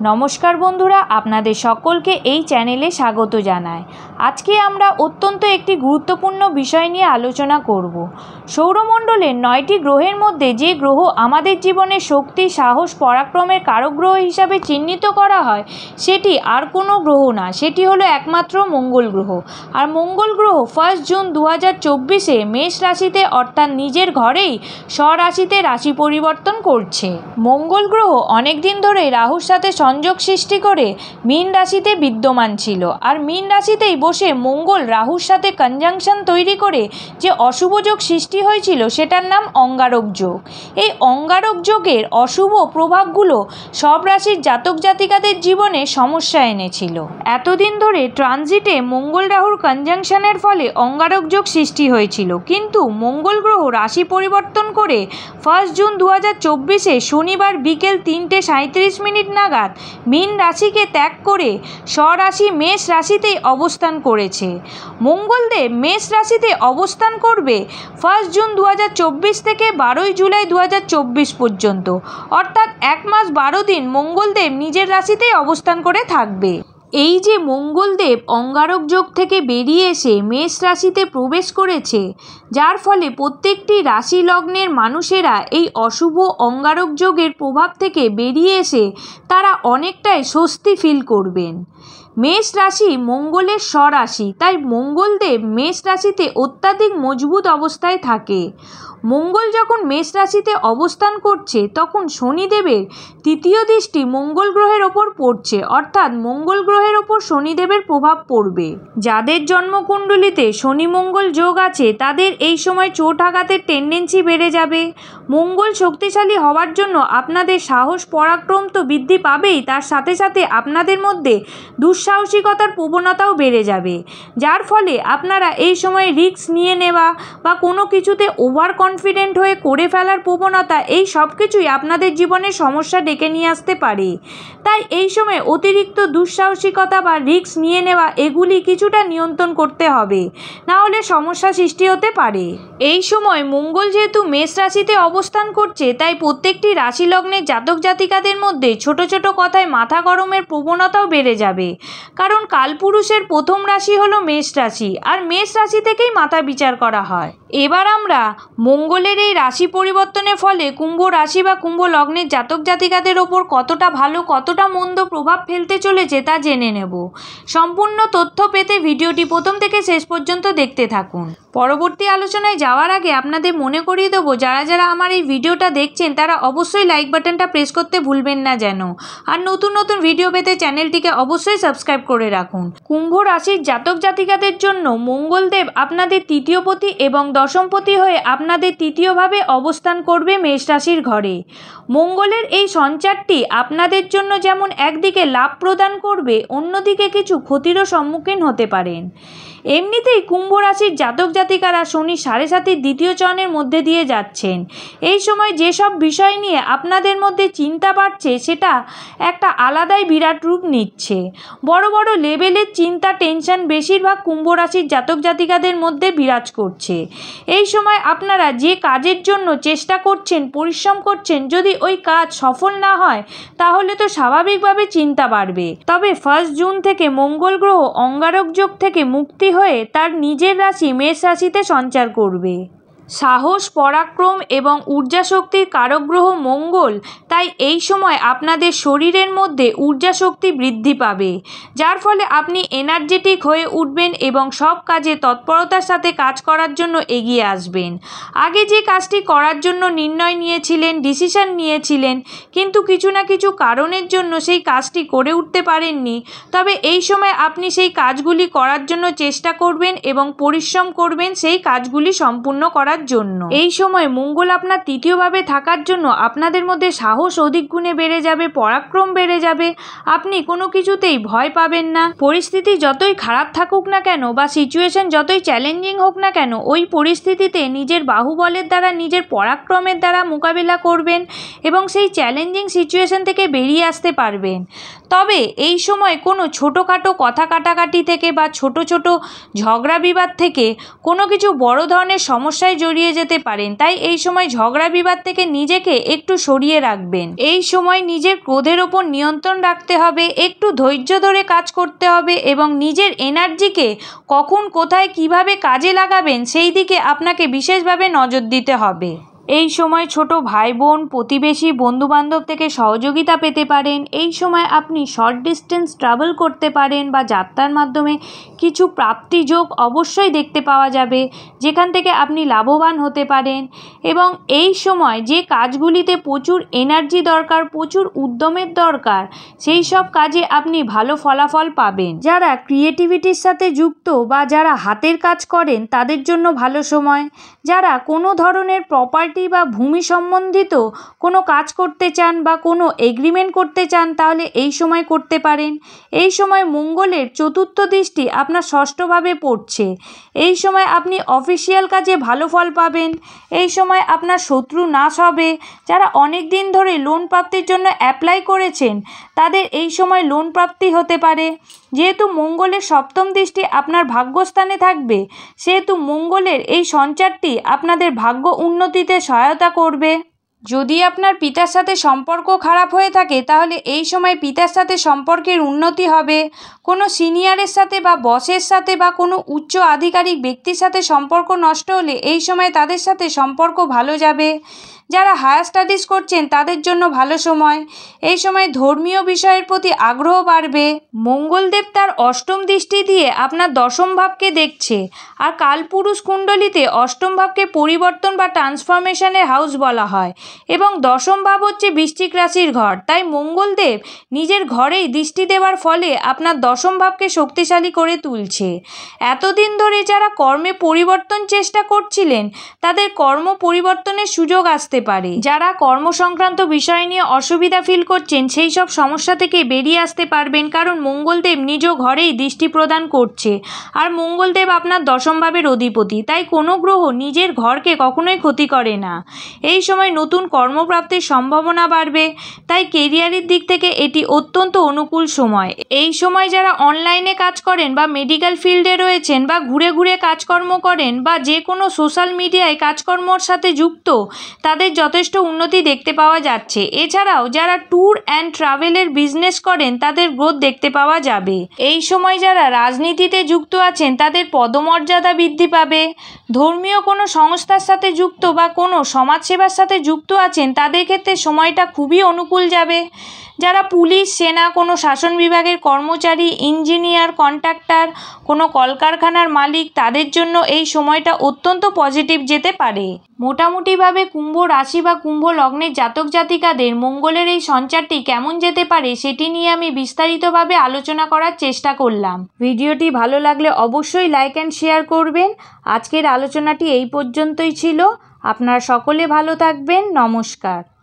नमस्कार बंधुरा आपनादेर सकलके एई चैनेले स्वागत जानाई। आज के आमरा अत्यंत एकटी गुरुत्वपूर्ण विषय निये आलोचना करब। सौरमंडलेर 9टी ग्रहेर मध्य जे ग्रह आमादेर जीवने शक्ति साहस पराक्रमेर कारक ग्रह हिसाबे चिह्नित करा हय सेटी आर कोनो ग्रह ना, सेटी हलो एकमात्र मंगल ग्रह। और मंगल ग्रह 1 जून 2024 मेष राशिते अर्थात निजेर घरेई स्वराशिते राशि परिवर्तन करछे। मंगल ग्रह अनेक दिन धरे राहुर साथे संयोग सृष्टि करे मीन राशिते विद्यमान छिलो और मीन राशितेई बसे मंगल राहुर साथे कनजांक्शन तैरी करे जे अशुभ योग सृष्टि हयेछिलो सेटार नाम अंगारक योग। एई अंगारक योगेर अशुभ प्रभावगुलो सब राशिर जातक जातिकादेर जीवने समस्या এনেছিল। एतदिन धरे ट्रानजिटे मंगल राहुर कनजांक्शनेर फले अंगारक योग सृष्टि हयेछिलो, किन्तु मंगल ग्रह राशि परिवर्तन करे 1 जून 2024 शनिवार बिकेल 3:37 नागाद मीन राशि के त्याग करे स्वराशि मेष राशिते अवस्थान करेছে। मंगलदेव मेष राशिते अवस्थान करबे 1 जून 2024 থেকে 12 जुलाई 2024 पर्यन्त, अर्थात 1 मास 12 दिन मंगलदेव निजेर राशिते अवस्थान करे थाकबे। এই যে মঙ্গলদেব অঙ্গারক যোগ থেকে বেরিয়ে এসে মেষ রাশিতে প্রবেশ করেছে, যার ফলে প্রত্যেকটি রাশি লগ্নের মানুষেরা এই অশুভ অঙ্গারক যোগের প্রভাব থেকে বেরিয়ে এসে তারা অনেকটাই স্বস্তি ফিল করবেন। মেষ রাশি মঙ্গলের স্বরাশি, তাই মঙ্গলদেব মেষ রাশিতে অত্যাধিক মজবুত অবস্থায় থাকে। মঙ্গল যখন মেষ রাশিতে অবস্থান করছে তখন শনিদেবের তৃতীয় দৃষ্টি মঙ্গল গ্রহের ওপর পড়ছে, অর্থাৎ মঙ্গল গ্রহের ওপর শনিদেবের প্রভাব পড়বে। যাদের জন্মকুণ্ডলিতে শনি মঙ্গল যোগ আছে তাদের এই সময় চোট আঘাতের টেন্ডেন্সি বেড়ে যাবে। মঙ্গল শক্তিশালী হওয়ার জন্য আপনাদের সাহস পরাক্রম তো বৃদ্ধি পাবেই, তার সাথে সাথে আপনাদের মধ্যে দুঃসাহসিকতার প্রবণতাও বেড়ে যাবে, যার ফলে আপনারা এই সময় রিস্ক নিয়ে নেওয়া বা কোনো কিছুতে ওভার কনফিডেন্ট হয়ে করে ফেলার প্রবণতা এই সব কিছুই আপনাদের জীবনে সমস্যা ডেকে নিয়ে আসতে পারে। তাই এই সময় অতিরিক্ত দুঃসাহসিকতা বা রিস্ক নিয়ে নেওয়া এগুলি কিছুটা নিয়ন্ত্রণ করতে হবে, না হলে সমস্যা সৃষ্টি হতে পারে। এই সময় মঙ্গল যেহেতু মেষ রাশিতে অবস্থান করছে তাই প্রত্যেকটি রাশি লগ্নের জাতক জাতিকাদের মধ্যে ছোট ছোট কথায় মাথা গরমের প্রবণতাও বেড়ে যাবে, কারণ কালপুরুষের প্রথম রাশি হলো মেষ রাশি আর মেষ রাশি থেকেই মাথা বিচার করা হয়। এবার আমরা মঙ্গলের এই রাশি পরিবর্তনের ফলে কুম্ভ রাশি বা কুম্ভ লগ্নের জাতক জাতিকাদের ওপর কতটা ভালো কতটা মন্দ প্রভাব ফেলতে চলেছে তা জেনে নেব। সম্পূর্ণ তথ্য পেতে ভিডিওটি প্রথম থেকে শেষ পর্যন্ত দেখতে থাকুন। পরবর্তী আলোচনায় যাওয়ার আগে আপনাদের মনে করিয়ে দেবো, যারা যারা আমার এই ভিডিওটা দেখছেন তারা অবশ্যই লাইক বাটনটা প্রেস করতে ভুলবেন না যেন, আর নতুন নতুন ভিডিও পেতে চ্যানেলটিকে অবশ্যই সাবস্ক্রাইব করে রাখুন। কুম্ভ রাশির জাতক জাতিকাদের জন্য মঙ্গলদেব আপনাদের তৃতীয়পতি এবং দশমপতি হয়ে আপনাদের তৃতীয়ভাবে অবস্থান করবে মেষ রাশির ঘরে। মঙ্গলের এই সঞ্চারটি আপনাদের জন্য যেমন একদিকে লাভ প্রদান করবে, অন্যদিকে কিছু ক্ষতিরও সম্মুখীন হতে পারেন। এমনিতেই কুম্ভ রাশির জাতক জাতিকারা শনি 7.5 দ্বিতীয় চরণের মধ্যে দিয়ে যাচ্ছেন। এই সময় যেসব বিষয় নিয়ে আপনাদের মধ্যে চিন্তা বাড়ছে সেটা একটা আলাদাই বিরাট রূপ নিচ্ছে। বড় বড় লেভেলের চিন্তা টেনশন বেশিরভাগ কুম্ভ রাশির জাতক জাতিকাদের মধ্যে বিরাজ করছে। এই সময় আপনারা যে কাজের জন্য চেষ্টা করছেন পরিশ্রম করছেন, যদি ওই কাজ সফল না হয় তাহলে তো স্বাভাবিকভাবে চিন্তা বাড়বে। তবে 1 জুন থেকে মঙ্গল গ্রহ অঙ্গারক যোগ থেকে মুক্তি হয়ে তার নিজের রাশি মেষ রাশিতে সঞ্চার করবে। সাহস পরাক্রম এবং ঊর্জা শক্তির কারক গ্রহ মঙ্গল, তাই এই সময় আপনাদের শরীরের মধ্যে ঊর্জা শক্তি বৃদ্ধি পাবে, যার ফলে আপনি এনার্জেটিক হয়ে উঠবেন এবং সব কাজে তৎপরতার সাথে কাজ করার জন্য এগিয়ে আসবেন। আগে যে কাজটি করার জন্য নির্ণয় নিয়েছিলেন ডিসিশন নিয়েছিলেন কিন্তু কিছু না কিছু কারণের জন্য সেই কাজটি করে উঠতে পারেননি, তবে এই সময় আপনি সেই কাজগুলি করার জন্য চেষ্টা করবেন এবং পরিশ্রম করবেন সেই কাজগুলি সম্পূর্ণ করার জন্য। এই সময় মঙ্গল আপনার তৃতীয়ভাবে থাকার জন্য আপনাদের মধ্যে সাহস অধিক গুণে বেড়ে যাবে, পরাক্রম বেড়ে যাবে, আপনি কোনো কিছুতেই ভয় পাবেন না। পরিস্থিতি যতই খারাপ থাকুক না কেন বা সিচুয়েশন যতই চ্যালেঞ্জিং হোক না কেন, ওই পরিস্থিতিতে নিজের বাহুবলের দ্বারা নিজের পরাক্রমের দ্বারা মোকাবিলা করবেন এবং সেই চ্যালেঞ্জিং সিচুয়েশন থেকে বেরিয়ে আসতে পারবেন। তবে এই সময় কোনো ছোটোখাটো কথা কাটাকাটি থেকে বা ছোট ছোট ঝগড়া বিবাদ থেকে কোনো কিছু বড় ধরনের সমস্যায় জড়িয়ে যেতে পারেন, তাই এই সময় ঝগড়া বিবাদ থেকে নিজেকে একটু সরিয়ে রাখবেন। এই সময় নিজের ক্রোধের ওপর নিয়ন্ত্রণ রাখতে হবে, একটু ধৈর্য ধরে কাজ করতে হবে এবং নিজের এনার্জিকে কখন কোথায় কিভাবে কাজে লাগাবেন সেই দিকে আপনাকে বিশেষভাবে নজর দিতে হবে। এই সময় ছোট ভাই বোন, প্রতিবেশী, বন্ধুবান্ধব থেকে সহযোগিতা পেতে পারেন। এই সময় আপনি শর্ট ডিস্টেন্স ট্রাভেল করতে পারেন বা যাত্রার মাধ্যমে কিছু প্রাপ্তিযোগ অবশ্যই দেখতে পাওয়া যাবে, যেখান থেকে আপনি লাভবান হতে পারেন। এবং এই সময় যে কাজগুলিতে প্রচুর এনার্জি দরকার, প্রচুর উদ্যমের দরকার, সেই সব কাজে আপনি ভালো ফলাফল পাবেন। যারা ক্রিয়েটিভিটির সাথে যুক্ত বা যারা হাতের কাজ করেন তাদের জন্য ভালো সময়। যারা কোনো ধরনের প্রপার্টি বা ভূমি সম্বন্ধিত কোনো কাজ করতে চান বা কোনো এগ্রিমেন্ট করতে চান তাহলে এই সময় করতে পারেন। এই সময় মঙ্গলের চতুর্থ দৃষ্টি আপনার ষষ্ঠভাবে পড়ছে। এই সময় আপনি অফিসিয়াল কাজে ভালো ফল পাবেন। এই সময় আপনার শত্রু নাশ হবে। যারা অনেক দিন ধরে লোন প্রাপ্তির জন্য অ্যাপ্লাই করেছেন তাদের এই সময় লোন প্রাপ্তি হতে পারে। যেহেতু মঙ্গলের সপ্তম দৃষ্টি আপনার ভাগ্যস্থানে থাকবে, সেহেতু মঙ্গলের এই সঞ্চারটি আপনাদের ভাগ্য উন্নতিতে সহায়তা করবে। যদি আপনার পিতার সাথে সম্পর্ক খারাপ হয়ে থাকে তাহলে এই সময় পিতার সাথে সম্পর্কের উন্নতি হবে। কোনো সিনিয়রের সাথে বা বসের সাথে বা কোনো উচ্চ আধিকারিক ব্যক্তির সাথে সম্পর্ক নষ্ট হলে এই সময় তাদের সাথে সম্পর্ক ভালো যাবে। যারা হায়ার স্টাডিজ করছেন তাদের জন্য ভালো সময়। এই সময় ধর্মীয় বিষয়ের প্রতি আগ্রহ বাড়বে। মঙ্গলদেব তার অষ্টম দৃষ্টি দিয়ে আপনার দশম ভাবকে দেখছে, আর কালপুরুষ কুণ্ডলিতে অষ্টম ভাবকে পরিবর্তন বা ট্রান্সফরমেশনের হাউস বলা হয় এবং দশম ভাব হচ্ছে বৃশ্চিক রাশির ঘর। তাই মঙ্গলদেব নিজের ঘরেই দৃষ্টি দেওয়ার ফলে আপনার দশম ভাবকে শক্তিশালী করে তুলছে। এতদিন ধরে যারা কর্মে পরিবর্তন চেষ্টা করছিলেন তাদের কর্ম পরিবর্তনের সুযোগ আসতে পারে। যারা কর্ম সংক্রান্ত বিষয় নিয়ে অসুবিধা ফিল করছেন সেই সব সমস্যা থেকে বেরিয়ে আসতে পারবেন, কারণ মঙ্গলদেব নিজ ঘরেই দৃষ্টি প্রদান করছে আর মঙ্গলদেব আপনার দশম ভাবের অধিপতি। তাই কোনো গ্রহ নিজের ঘরকে কখনোই ক্ষতি করে না। এই সময় নতুন কর্মপ্রাপ্তির সম্ভাবনা বাড়বে, তাই কেরিয়ারের দিক থেকে এটি অত্যন্ত অনুকূল সময়। এই সময় যারা অনলাইনে কাজ করেন বা মেডিকেল ফিল্ডে রয়েছেন বা ঘুরে ঘুরে কাজকর্ম করেন বা যে কোনো সোশ্যাল মিডিয়ায় কাজকর্মর সাথে যুক্ত তাদের যথেষ্ট উন্নতি দেখতে পাওয়া যাচ্ছে। এছাড়াও যারা ট্যুর অ্যান্ড ট্রাভেলের বিজনেস করেন তাদের গ্রোথ দেখতে পাওয়া যাবে। এই সময় যারা রাজনীতিতে যুক্ত আছেন তাদের পদমর্যাদা বৃদ্ধি পাবে। ধর্মীয় কোনো সংস্থার সাথে যুক্ত বা কোনো সমাজসেবার সাথে যুক্ত আছেন তাদের ক্ষেত্রে সময়টা খুবই অনুকূল যাবে। যারা পুলিশ, সেনা, কোনো শাসন বিভাগের কর্মচারী, ইঞ্জিনিয়ার, কন্ট্রাক্টর, কোনো কলকারখানার মালিক তাদের জন্য এই সময়টা অত্যন্ত পজিটিভ যেতে পারে। মোটামুটিভাবে কুম্ভ রাশি বা কুম্ভ লগ্নের জাতক জাতিকাদের মঙ্গলের এই সঞ্চারটি কেমন যেতে পারে সেটি নিয়ে আমি বিস্তারিতভাবে আলোচনা করার চেষ্টা করলাম। ভিডিওটি ভালো লাগলে অবশ্যই লাইক অ্যান্ড শেয়ার করবেন। আজকের আলোচনাটি এই পর্যন্তই ছিল। আপনারা সকলে ভালো থাকবেন। নমস্কার।